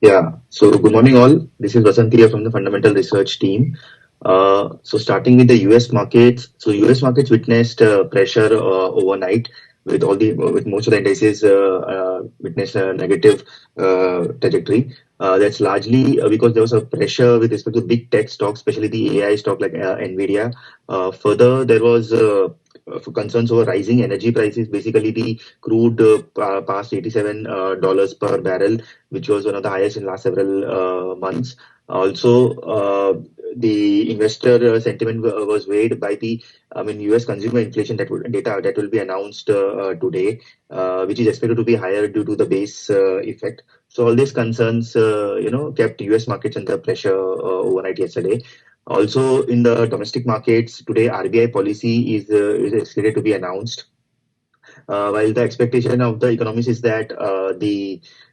Yeah. So good morning, all. This is Vasant here from the Fundamental Research team. So starting with the U.S. markets. So U.S. markets witnessed pressure overnight with most of the indices witnessed a negative trajectory. That's largely because there was a pressure with respect to big tech stocks, especially the AI stock like Nvidia. Further, there was concerns over rising energy prices. Basically, the crude past $87 per barrel, which was one of the highest in last several months. Also, the investor sentiment was weighed by U.S. consumer inflation data that will be announced today, which is expected to be higher due to the base effect. So all these concerns, kept U.S. markets under pressure overnight yesterday. Also, in the domestic markets today, RBI policy is expected to be announced. While the expectation of the economists is that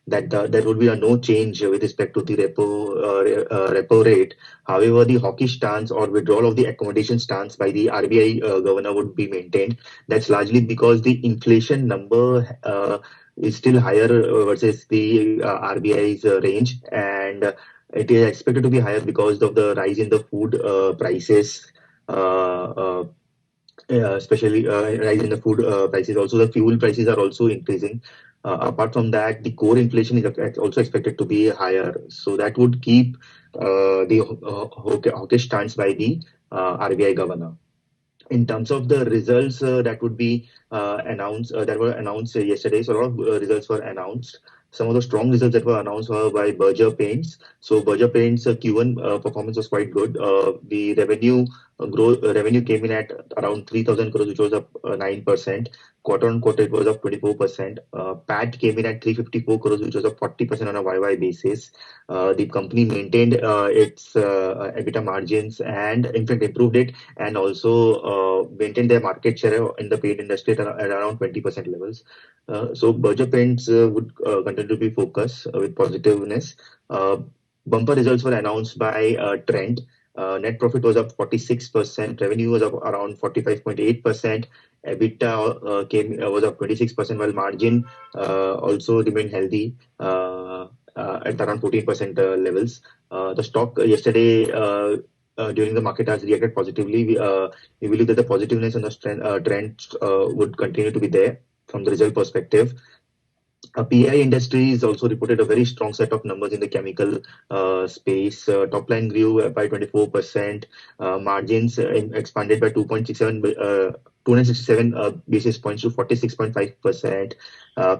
there will be a no change with respect to the repo rate. However, the hawkish stance or withdrawal of the accommodation stance by the RBI governor would be maintained. That's largely because the inflation number is still higher versus the RBI's range, and it is expected to be higher because of the rise in the food prices. Uh, uh, Especially rise in the food prices. Also, the fuel prices are also increasing. Apart from that, the core inflation is also expected to be higher. So that would keep the hawkish stance by the RBI governor. In terms of the results that were announced yesterday, so a lot of results were announced. Some of the strong results that were announced were by Berger Paints. So Berger Paints Q1 performance was quite good. The revenue came in at around 3,000 crores, which was up 9%. Quarter on quarter, it was up 24%. PAT came in at 354 crores, which was up 40% on a YY basis. The company maintained its EBITDA margins and in fact improved it, and also maintain their market share in the paint industry at around 20% levels. So Berger Paints would continue to be focused with positiveness. Uh, Bumper results were announced by Trent. Net profit was up 46%, revenue was up around 45.8%, EBITDA was up 26%, while margin also remained healthy at around 14% levels. The stock yesterday during the market has reacted positively. We believe that the positiveness and the trend would continue to be there from the result perspective. PI Industries also reported a very strong set of numbers in the chemical space. Top line grew by 24%. Margins expanded by 267 basis points to 46.5%.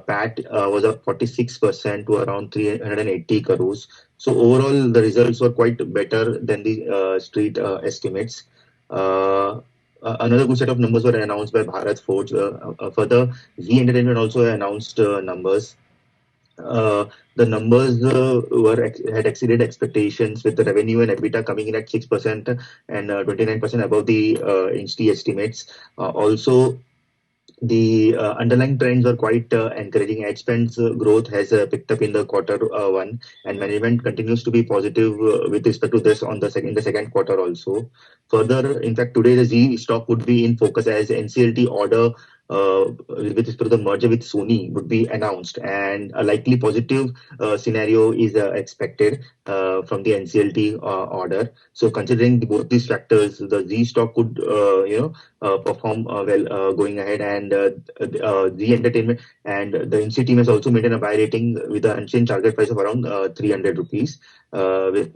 PAT was up 46% to around 380 crores. So overall, the results were quite better than the street estimates. Another good set of numbers were announced by Bharat Forge. Further, Z Entertainment also announced numbers. Uh, the numbers had exceeded expectations, with the revenue and EBITDA coming in at 6% and 29% above the Insti estimates. Also, the underlying trends are quite encouraging. Ad spends growth has picked up in the quarter 1, and management continues to be positive with respect to this in the second quarter also. Further, in fact, today the Z stock would be in focus as NCLT order with respect to the merger with Sony would be announced, and a likely positive scenario is expected from the NCLT order. So, considering both these factors, the Z stock could perform well going ahead, and the entertainment and the NC team has also maintained a buy rating with an unchanged target price of around 300 rupees, with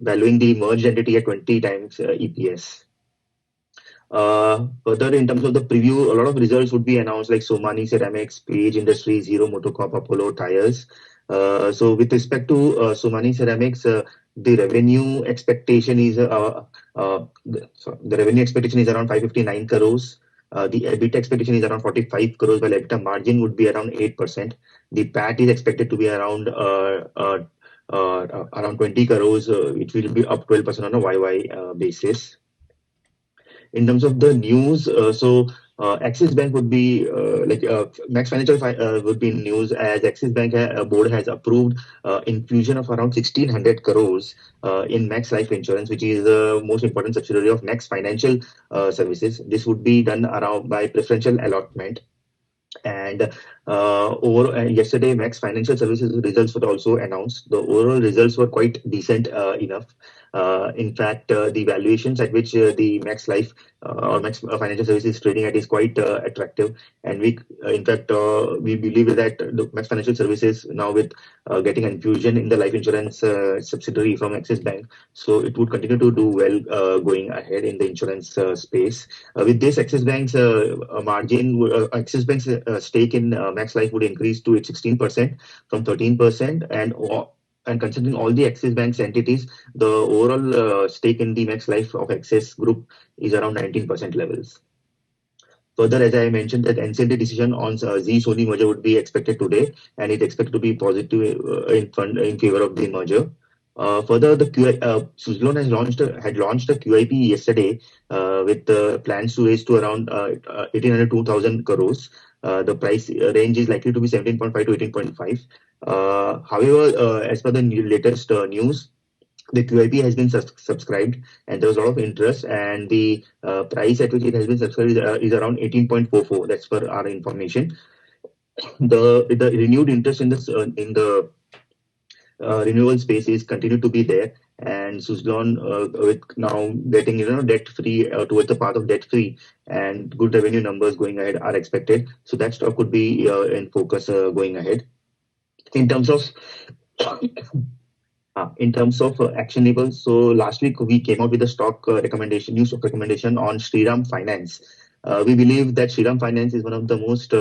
valuing the merged entity at 20 times EPS. Further, in terms of the preview, a lot of results would be announced like Somani Ceramics, Page Industries, Hero Motocorp, Apollo Tires. So, with respect to Somani Ceramics, the revenue expectation is the revenue expectation is around 559 crores. The EBITDA expectation is around 45 crores, while EBITDA margin would be around 8%. The PAT is expected to be around 20 crores, which will be up 12% on a YY basis. In terms of the news, Axis Bank would be Max Financial would be in news, as Axis Bank board has approved infusion of around 1,600 crores in Max Life Insurance, which is the most important subsidiary of Max Financial Services. This would be done around by preferential allotment, And yesterday, Max Financial Services results were also announced. The overall results were quite decent enough. In fact, the valuations at which the Max Life or Max Financial Services is trading at is quite attractive. And in fact, we believe that the Max Financial Services now with getting infusion in the life insurance subsidiary from Axis Bank, so it would continue to do well going ahead in the insurance space. With this, Axis Bank's stake in Max Life would increase to 16% from 13%, and considering all the Axis Bank's entities, the overall stake in the Max Life of Axis Group is around 19% levels. Further, as I mentioned, that NCLT decision on Zee Sony merger would be expected today, and it's expected to be positive in favor of the merger. Further, Suzlon had launched a QIP yesterday with plans to raise to around 1,800 to 2,000 crores. The price range is likely to be 17.5 to 18.5. However, as per the latest news, the QIP has been subscribed, and there was a lot of interest, and the price at which it has been subscribed is around 18.44. That's for our information. The renewed interest in the renewable space is continued to be there, and Suzlon with now getting debt free towards the path of debt free, and good revenue numbers going ahead are expected. So that stock could be in focus going ahead. In terms of actionables, so last week we came out with a new stock recommendation on Shriram Finance. We believe that Shriram Finance is one of the most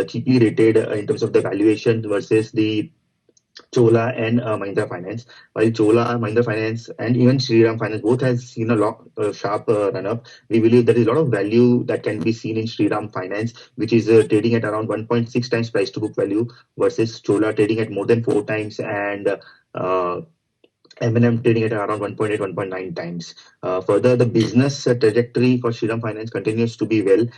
cheaply rated in terms of the valuation versus the Chola and Mahindra Finance. While Chola, Mahindra Finance, and even Shriram Finance both has seen a sharp run up, we believe there is a lot of value that can be seen in Shriram Finance, which is trading at around 1.6 times price to book value versus Chola trading at more than 4 times, and M&M trading at around 1.8, 1.9 times. Further, the business trajectory for Shriram Finance continues to be well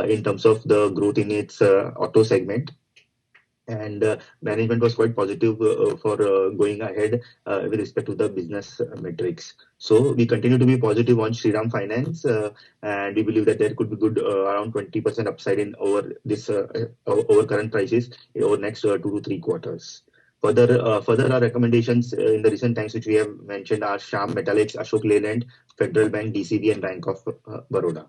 in terms of the growth in its auto segment. And management was quite positive for going ahead with respect to the business metrics. So we continue to be positive on Shriram Finance, and we believe that there could be good around 20% upside in over current prices over next 2 to 3 quarters. Further, our recommendations in the recent times which we have mentioned are Shyam Metalics, Ashok Leyland, Federal Bank, DCB, and Bank of Baroda.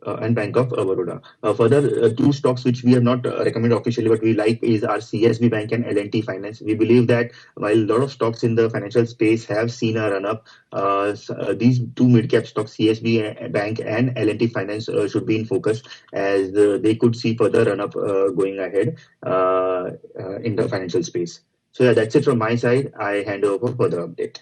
And Bank of Baroda. Further, 2 stocks which we have not recommended officially but we like is our CSB Bank and L&T Finance. We believe that while a lot of stocks in the financial space have seen a run up, these 2 mid-cap stocks, CSB Bank and L&T Finance, should be in focus as they could see further run up going ahead in the financial space. So yeah, that's it from my side. I hand over for further update.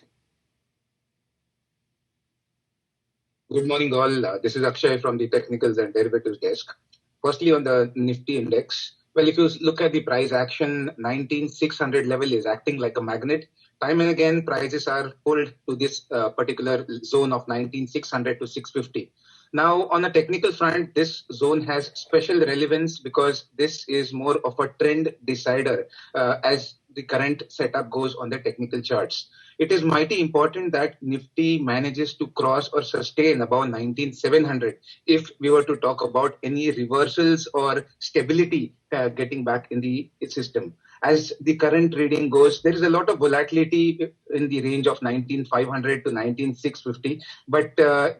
Good morning, all. This is Akshay from the Technicals and Derivatives Desk. Firstly, on the Nifty Index, well, if you look at the price action, 19,600 level is acting like a magnet. Time and again, prices are pulled to this particular zone of 19,600 to 650. Now, on a technical front, this zone has special relevance because this is more of a trend decider as the current setup goes on the technical charts. It is mighty important that Nifty manages to cross or sustain above 19,700 if we were to talk about any reversals or stability getting back in the system. As the current reading goes, there is a lot of volatility in the range of 19,500 to 19,650, but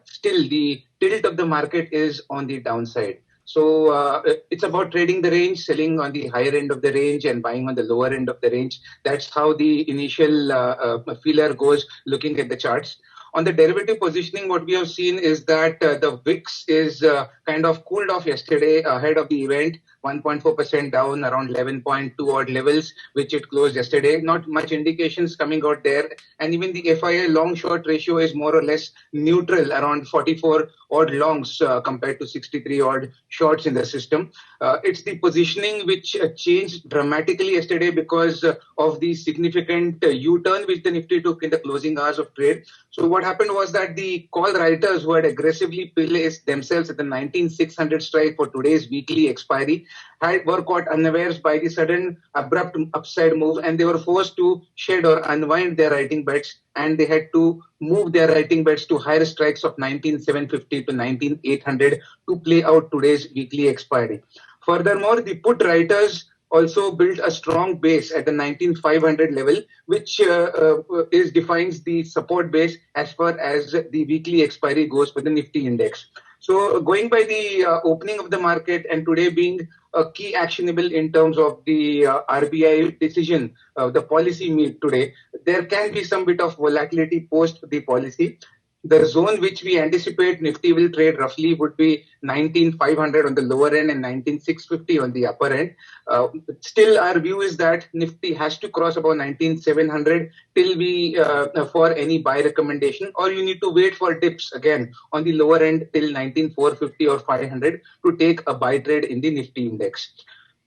still the tilt of the market is on the downside. So it's about trading the range, selling on the higher end of the range and buying on the lower end of the range. That's how the initial feeler goes looking at the charts. On the derivative positioning, what we have seen is that the VIX is kind of cooled off yesterday ahead of the event, 1.4% down, around 11.2 odd levels, which it closed yesterday. Not much indications coming out there. And even the FII long-short ratio is more or less neutral, around 44 odd longs compared to 63 odd shorts in the system. It's the positioning which changed dramatically yesterday because of the significant U-turn which the Nifty took in the closing hours of trade. So what happened was that the call writers who had aggressively placed themselves at the 19,600 strike for today's weekly expiry were caught unawares by the sudden abrupt upside move, and they were forced to shed or unwind their writing bets, and they had to move their writing bets to higher strikes of 19,750 to 19,800 to play out today's weekly expiry. Furthermore, the put writers also built a strong base at the 19,500 level, which defines the support base as far as the weekly expiry goes for the Nifty index. So going by the opening of the market and today being a key actionable in terms of the RBI decision, the policy meet today, there can be some bit of volatility post the policy. The zone which we anticipate Nifty will trade roughly would be 19,500 on the lower end and 19,650 on the upper end. Still, our view is that Nifty has to cross about 19,700 till we for any buy recommendation, or you need to wait for dips again on the lower end till 19,450 or 500 to take a buy trade in the Nifty index.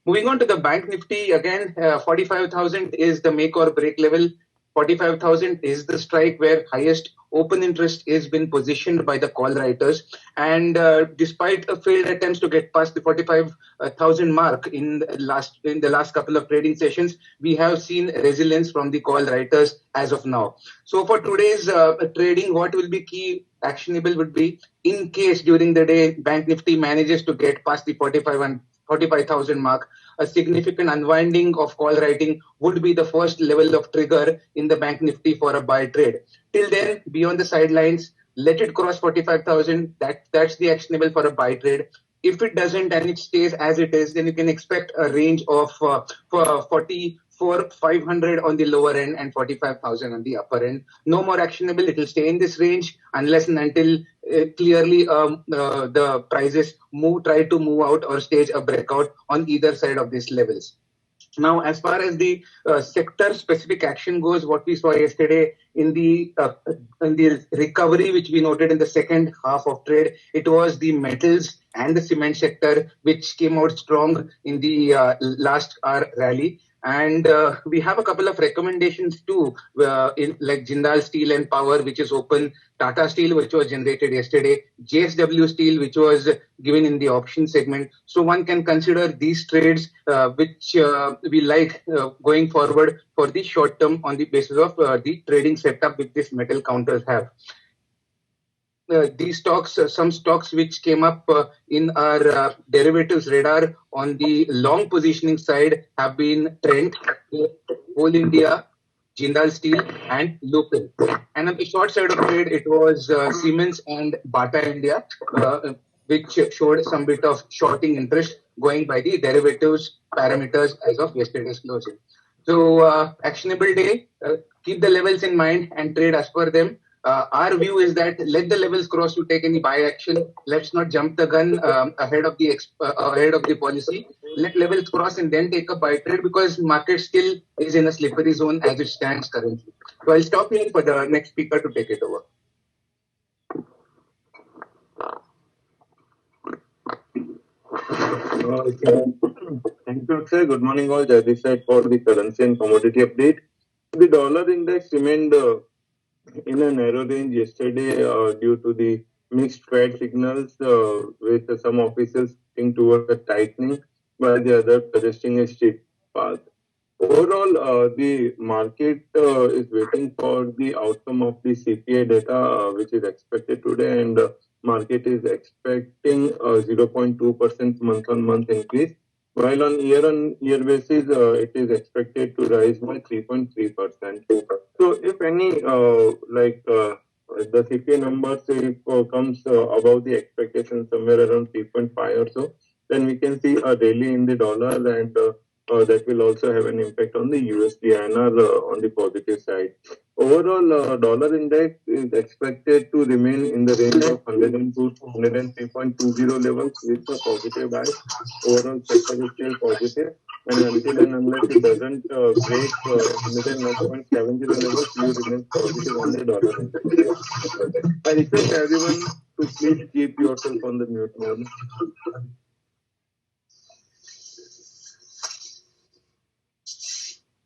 Moving on to the Bank Nifty, again, 45,000 is the make or break level. 45,000 is the strike where highest open interest is been positioned by the call writers. And despite failed attempts to get past the 45,000 mark in the last couple of trading sessions, we have seen resilience from the call writers as of now. So for today's trading, what will be key actionable would be, in case during the day Bank Nifty manages to get past the 45,000 mark, a significant unwinding of call writing would be the first level of trigger in the Bank Nifty for a buy trade. Till then, be on the sidelines, let it cross 45,000. That's the actionable for a buy trade. If it doesn't and it stays as it is, then you can expect a range of 44,500 on the lower end and 45,000 on the upper end. No more actionable. It will stay in this range unless and until clearly the prices try to move out or stage a breakout on either side of these levels. Now, as far as the sector-specific action goes, what we saw yesterday in the recovery, which we noted in the second half of trade, it was the metals and the cement sector which came out strong in the last hour rally. And we have a couple of recommendations too, in like Jindal Steel and Power, which is open, Tata Steel, which was generated yesterday, JSW Steel, which was given in the option segment. So one can consider these trades, which we like going forward for the short term on the basis of the trading setup which these metal counters have. These stocks, some stocks which came up in our derivatives radar on the long positioning side have been Trent, Coal India, Jindal Steel, and Lupin. And on the short side of trade, it was Siemens and Bata India, which showed some bit of shorting interest going by the derivatives parameters as of yesterday's closing. So actionable day, keep the levels in mind and trade as per them. Our view is that let the levels cross to take any buy action. Let's not jump the gun ahead of the policy. Let levels cross and then take a buy trade, because market still is in a slippery zone as it stands currently. So I'll stop here for the next speaker to take it over. Thank you, sir. Good morning, all. This side for the currency and commodity update. The dollar index remained in a narrow range yesterday due to the mixed Fed signals, with some officials pointing towards a tightening, while the other suggesting a steep path. Overall, the market is waiting for the outcome of the CPI data, which is expected today, and market is expecting a 0.2% month-on-month increase, while on year-on-year basis, it is expected to rise by 3.3%. So, if any, the CPI numbers, if comes above the expectation somewhere around 3.5 or so, then we can see a rally in the dollar, and that will also have an impact on the USD INR on the positive side. Overall, dollar index is expected to remain in the range of 102 to 103.20 levels with a positive bias. Overall sector is still positive, and until and unless it doesn't break 101.70 levels, you remain positive on the dollar index. I request everyone to please keep yourself on the mute mode.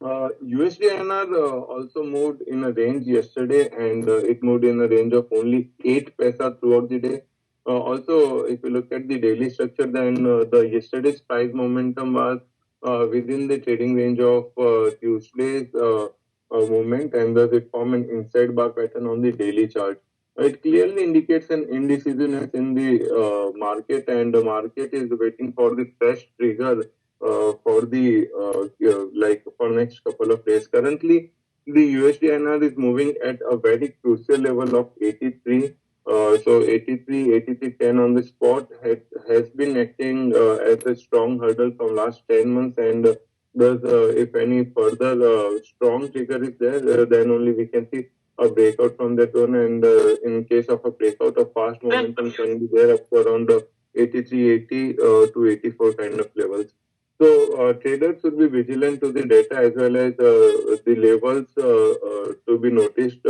USD INR also moved in a range yesterday, and it moved in a range of only 8 paisa throughout the day. Also, if you look at the daily structure, then the yesterday's price momentum was within the trading range of Tuesday's movement, and thus it formed an inside bar pattern on the daily chart. It clearly indicates an indecisiveness in the market, and the market is waiting for the fresh trigger for the like for next couple of days. Currently, the USD/INR is moving at a very crucial level of 83. So 83, 83.10 on the spot has been acting as a strong hurdle from last 10 months, and thus if any further strong trigger is there, then only we can see a breakout from that one, and in case of a breakout, a fast momentum can be there up to around 83.80 to 84 kind of levels. So traders should be vigilant to the data as well as the levels to be noticed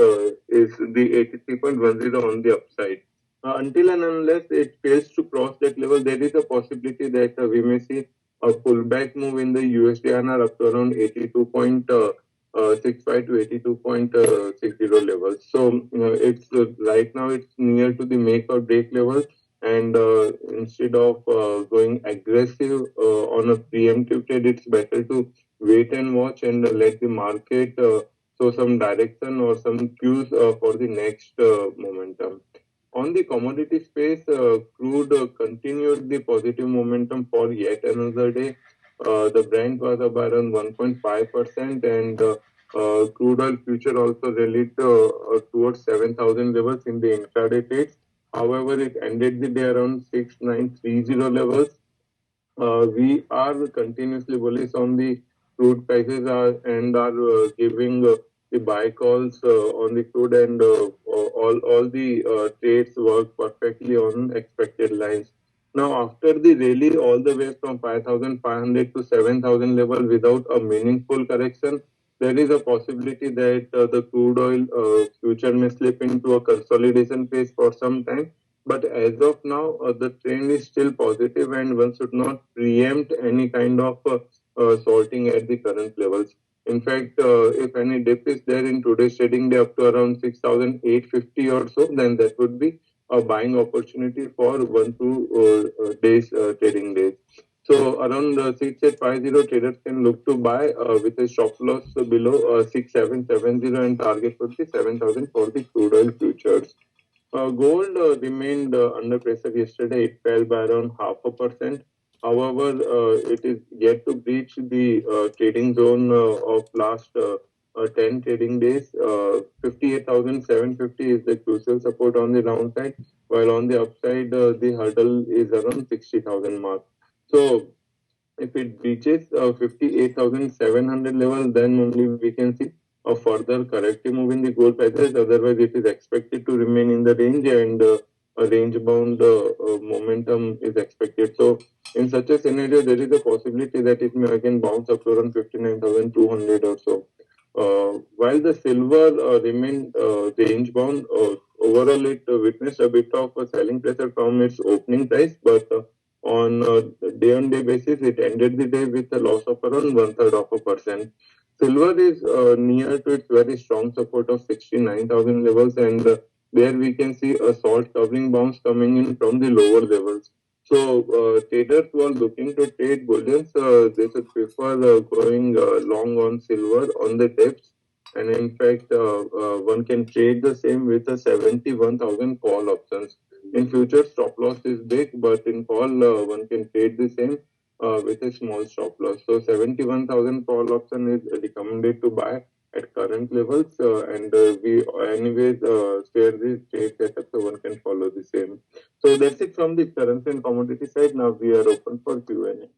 is the 83.10 on the upside. Until and unless it fails to cross that level, there is a possibility that we may see a pullback move in the USD/INR up to around 82.65 to 82.60 levels. So it's right now it's near to the make or break level, and instead of going aggressive on a preemptive trade, it's better to wait and watch and let the market show some direction or some cues for the next momentum. On the commodity space, crude continued the positive momentum for yet another day. The Brent was up by around 1.5%, and crude oil future also rallied towards 7,000 levels in the intraday trades. However, it ended the day around 6,930 levels. We are continuously bullish on the crude prices and are giving the buy calls on the crude, and all the trades work perfectly on expected lines. Now, after the rally all the way from 5,500 to 7,000 level without a meaningful correction, there is a possibility that the crude oil future may slip into a consolidation phase for some time, but as of now, the trend is still positive, and one should not preempt any kind of sorting at the current levels. In fact, if any dip is there in today's trading day up to around 6,850 or so, then that would be a buying opportunity for 1 to 2 days trading days. So around 6850 traders can look to buy with a stop loss below 6770, and target would be 7,000 for the crude oil futures. Gold remained under pressure yesterday. It fell by around 0.5%. However, it is yet to breach the trading zone of last 10 trading days. 58,750 is the crucial support on the downside, while on the upside, the hurdle is around 60,000 mark. So, if it breaches 58,700 level, then only we can see a further corrective move in the gold prices. Otherwise, it is expected to remain in the range, and a range bound momentum is expected. So, in such a scenario, there is a possibility that it may again bounce up to around 59,200 or so. While the silver remained range bound, overall it witnessed a bit of a selling pressure from its opening price, but on a day-on-day basis, it ended the day with a loss of around 1/3%. Silver is near to its very strong support of 69,000 levels, and there we can see a salt covering bounce coming in from the lower levels. So, traders who are looking to trade bullions, they should prefer going long on silver on the dips. And in fact, one can trade the same with a 71,000 call options. In future, stop loss is big, but in call, one can trade the same with a small stop loss. So 71,000 call option is recommended to buy at current levels, and we anyways share this trade setup so one can follow the same. So that's it from the currency and commodity side. Now we are open for Q&A.